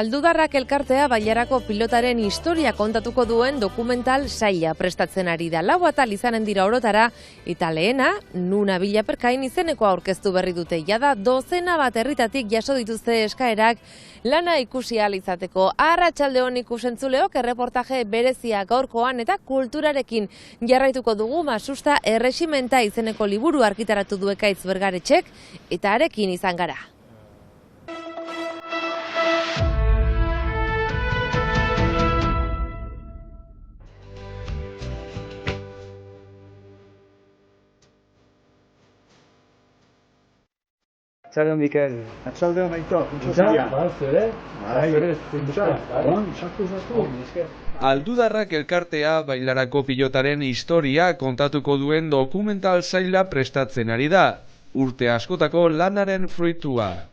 Aldudarrak elkartea Bailarako pilotaren historia kontatuko duen dokumental saila prestatzen ari da. 4 atal izanen dira orotara, eta lehena, Nuna Villaperkain izeneko aurkeztu berri dute. Jada 12 bat herritatik jaso dituzte eskaerak lana ikusi ahal izateko. Arratsaldeon ikusentzuleok, erreportaje berezia gaurkoan eta kulturarekin jarraituko dugu. Masusta erresimenta izeneko liburu argitaratu du Ekaitz Bergaretxek, eta harekin izan gara. Atxaldeon, Mikel. Atxaldeon, Aitor. Aldudarrak elkartea Bailarako pilotaren historia kontatuko duen dokumental saila prestatzen ari da. Urte askotako lanaren fruitua.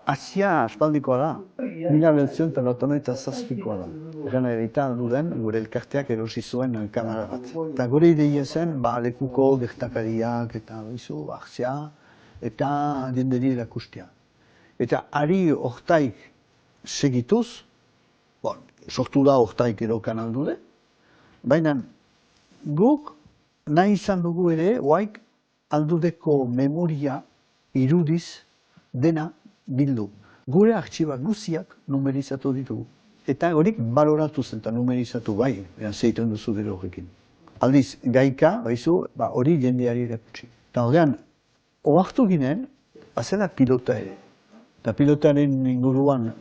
Hasia aspaldikoa da. 1997koa da. Egan editan duden gure elkarteak erosi zuen kamera bat. Eta gure ideia zen, lekuko gertakariak eta hasia eta jenderi erakustea. Eta ari hortaik segituz, sortu da hortaik ero kanal dude, baina guk nahi izan dugu ere, oaik aldudeko memoria irudiz dena bildu. Gure artxiba guziak numerizatu ditugu. Eta horik baloratu zen eta numerizatu bai, zeiten duzu gero horrekin. Aldiz, gaika, hori jendeari erakutsi. Eta horrean, oartu ginen, bazela pilota ere. Eta pilotaren inguruan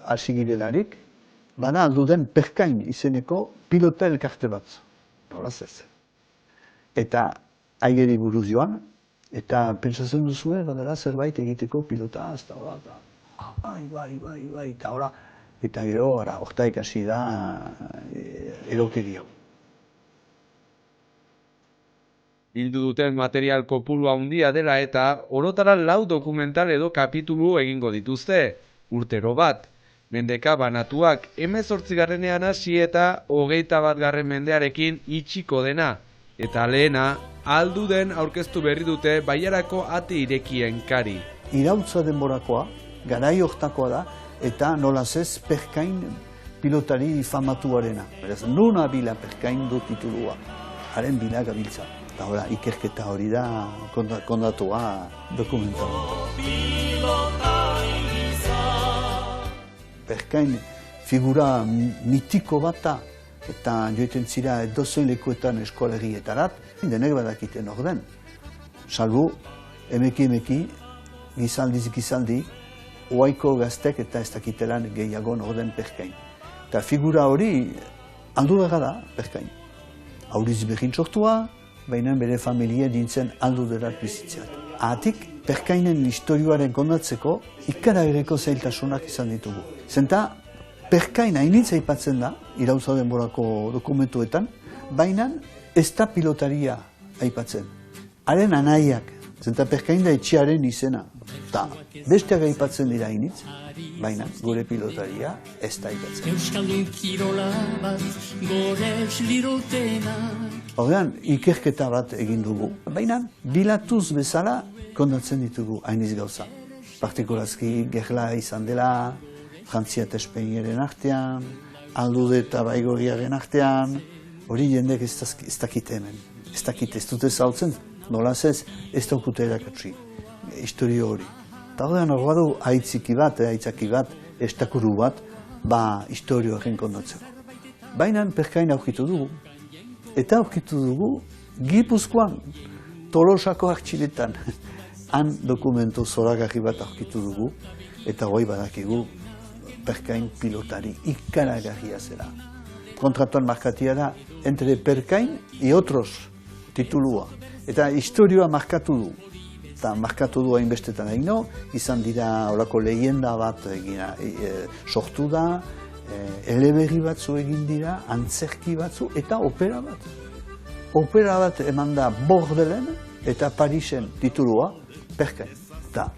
hasi girelarik, bada alduden Perkain izeneko pilota elkarte bat. Horaz ez. Eta aigeri buruz joan, eta pentsatzen duzu dela zerbait egiteko pilota, eta bai, eta gero, hortaik hasi da erokeria. Bildu duten material kopuru handia dela eta orotara 4 dokumental edo kapitulu egingo dituzte. Urtero bat, mendeka banatuak 18. hasi eta 21. mendearekin itxiko dena. Eta lehena, Alduden aurkeztu berri dute Bailarako ate irekien kari. Irautza denborakoa, garai hortakoa da, eta nolaz ez Perkain pilotari famatuarena. Beraz, Nuna Villaperkain du titulua, haren bila gabiltza. Eta hori, ikerketa hori da kondatua dokumentalmente. Perkain figura mitiko bata, eta joiten zira edozein lekuetan eskolegietarat, denek badakiten orden. Salbu, emeki, gizaldi, oaiko gaztek eta ez dakitelan gehiagon orden Perkain. Eta figura hori Aldudarra da Perkain. Auriz behin sortua, baina bere familia dintzen Alduderak bizitzeat. Ahatik, Perkainen historioaren kondatzeko ikaragereko zailtasunak izan ditugu. Zenta, Perkain hainitz aipatzen da, irautza denborako dokumentuetan, baina ez da pilotaria aipatzen. Haren anaiak, zenta Perkain da etxearen izena. Eta besteak aipatzen dira hainitz, baina gure pilotaria ez da aipatzen. Euskaldun kirola bat, gorez lirotenak. Horrean, ikerketa bat egin dugu, baina bilatuz bezala kondatzen ditugu hainiz gauza. Partikulazki gerla izan dela, Frantzia eta Espainiaren artean, Aldude eta Baigorriaren artean, hori jendek ez dakite hemen. Ez dakite, ez dute zautzen, nolaz ez daukute erakatsi, historio hori. Eta horrean hor badu aitzaki bat, estakuru bat, historio egin kondatzeko. Baina Perkain aurkitu dugu. Eta aurkitu dugu Gipuzkoan, Tolosako artxiletan. Han dokumentu zoragarri bat aurkitu dugu, eta hori badakigu Perkain pilotari ikaragarria zela. Kontratuan markatia da, entre Perkain y otros titulua. Eta historioa markatu du. Eta markatu du hainbestetan egino, izan dira horako leyenda bat sortu da, eleberri batzu egin dira, antzerki batzu, eta opera bat. Opera bat eman da Bordelen eta Parisen titulua Perkain. Eta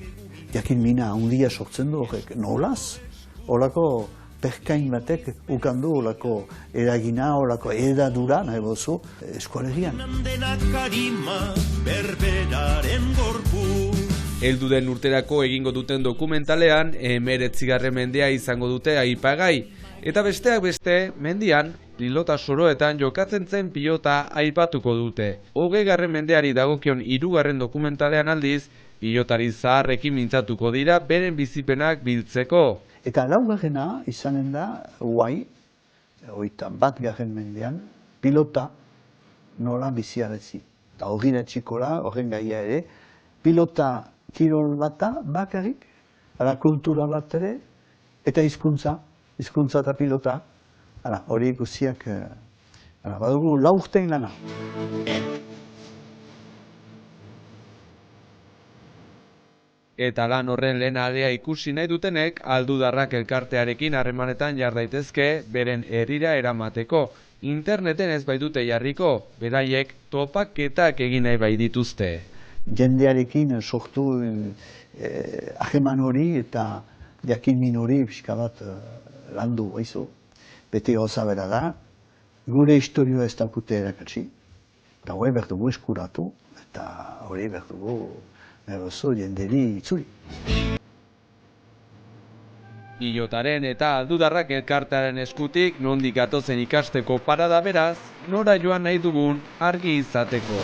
jakin mina handia sortzen du horrek, nolaz? Horako Perkain batek ukandu horako eragina, horako edadura, nahi bozu, eskualegian. Denak karima, berberaren gorpu, Heldu den urterako egingo duten dokumentalean 19. mendea izango dute aipagai, eta besteak beste, mendian, pilota soroetan jokatzen zen pilota aipatuko dute. 20. mendeari dagokion 3. dokumentalean aldiz, pilotari zaharrekin mintzatuko dira beren bizipenak biltzeko. Eta 4. izanen da, guai, 21. mendean, pilota nola biziarezi. Eta horren etxikola, horren gaia ere, pilota kirol bata bakarrik, ara kultura bat ere, eta hizkuntza eta pilota. Hori guziak, badugu 4 urtein lana. Eta lan horren lehen alea ikusi nahi dutenek, Aldudarrak elkartearekin harremanetan jar daitezke beren herrira eramateko. Interneten ez baitute jarriko, beraiek topaketak egin nahi bai dituzte. Jendearekin sortu hageman hori eta jakinmin hori pixka bat landu, baizu. Beti gauza bera da, gure historioa ez dakute erakatsi, eta hori behar dugu eskuratu, eta hori behar dugu jenderi itzuli. Pilotaren eta Aldudarrak elkartearen eskutik nondik gatozen ikasteko parada beraz, nora joan nahi dugun argi izateko.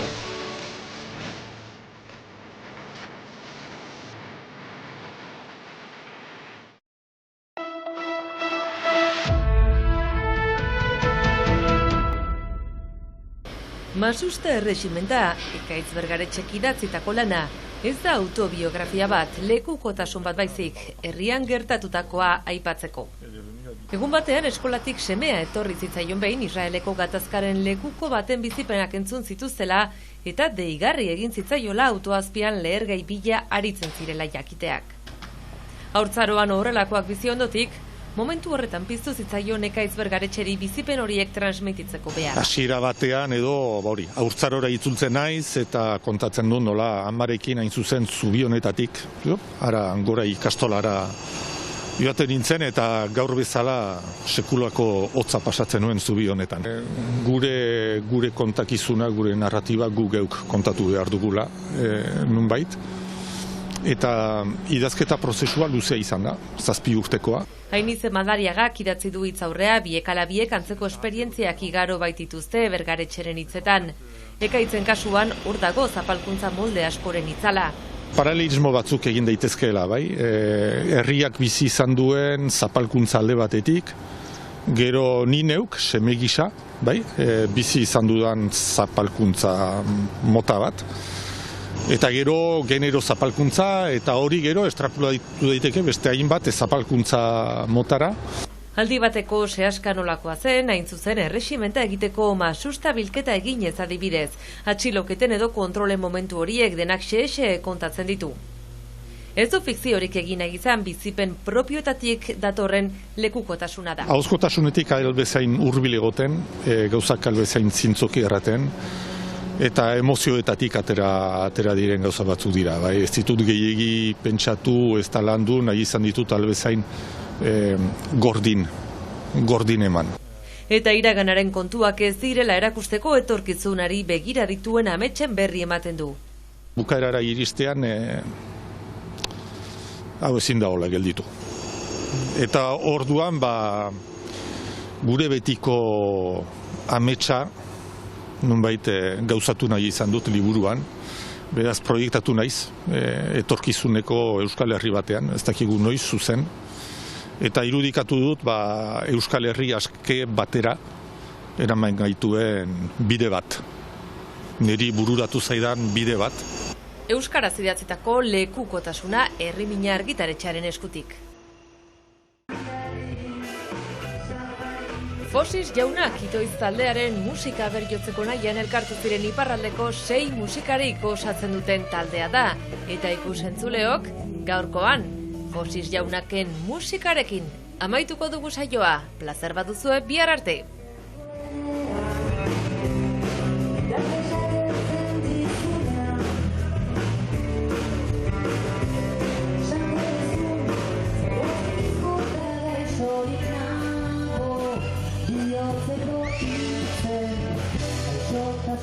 Masusta erregimenta, Ekaitz Bergaretxek idatzitako lana, ez da autobiografia bat, lekukotasun bat baizik, herrian gertatutakoa aipatzeko. Egun batean eskolatik semea etorri zitzaion behin Israeleko gatazkaren lekuko baten bizipenak entzun zituztela eta deigarri egin zitzaiola autoazpian lehergai bila aritzen zirela jakiteak. Haurtzaroan horrelakoak bizi ondotik, momentu horretan piztu zitzaion Ekaitz Bergaretxeri bizipen horiek transmititzeko behar. Hasiera batean edo haurtzarora itzultzen naiz eta kontatzen du nola amarekin hain zuzen zubi honetatik, ara gora ikastolara joaten nintzen eta gaur bezala sekulako hotza pasatzen nuen zubi honetan. Gure kontakizuna, gure narratiba gu geuk kontatu behar dugula nunbait. Eta idazketa prozesua luzea izan da, 7 urtekoa. Ainize Madariagak idatzi du hitz aurrea, biek ala biek antzeko esperientziak igaro baitituzte Bergaretxeren hitzetan. Ekaitzen kasuan, hor dago zapalkuntza molde askoren itzala. Paralelismo batzuk egin daitezkeela, bai. Herriak bizi izan duen zapalkuntza alde batetik, gero ni neuk, seme gisa, bai, bizi izan dudan zapalkuntza mota bat. Eta gero genero zapalkuntza eta hori gero estrapolatu daiteke beste hainbat zapalkuntza motara. Aldi bateko sehaska nolakoa zen, hain zuzen erregimenta egiteko masusta bilketa eginez adibidez. Atxiloketen edo kontrolen momentu horiek denak xe kontatzen ditu. Ez du fikziorik egin egizan bizipen propioetatik datorren lekukotasuna da. Ahozkotasunetik albezain hurbil egoten, gauzak albezain zintzoki erraten, eta emozioetatik atera diren gauza batzuk dira. Ez ditut gehiegi pentsatu, ez da landu, nahi izan ditut albezain gordin eman. Eta iraganaren kontuak ez direla erakusteko etorkizunari begira dituen ametsen berri ematen du. Bukaerara iristean, hau ezin da hola gelditu. Eta orduan, gure betiko ametsa, nunbait gauzatu nahi izan dut liburuan, beraz proiektatu naiz, etorkizuneko Euskal Herri batean, ez dakigu noiz zuzen, eta irudikatu dut Euskal Herri aske batera eraman gaituen bide bat. Niri bururatu zaidan bide bat. Euskaraz idatzitako lekukotasuna Herrimina argitaretxearen eskutik. Fosis jaunak Itoiz taldearen musika berjotzeko nahian elkartu ziren iparraldeko 6 musikariko osatzen duten taldea da. Eta ikusentzuleok, gaurkoan, Fosis jaunaken musikarekin amaituko dugu saioa. Plazer baduzue bihar arte. Yo te lo hice, yo te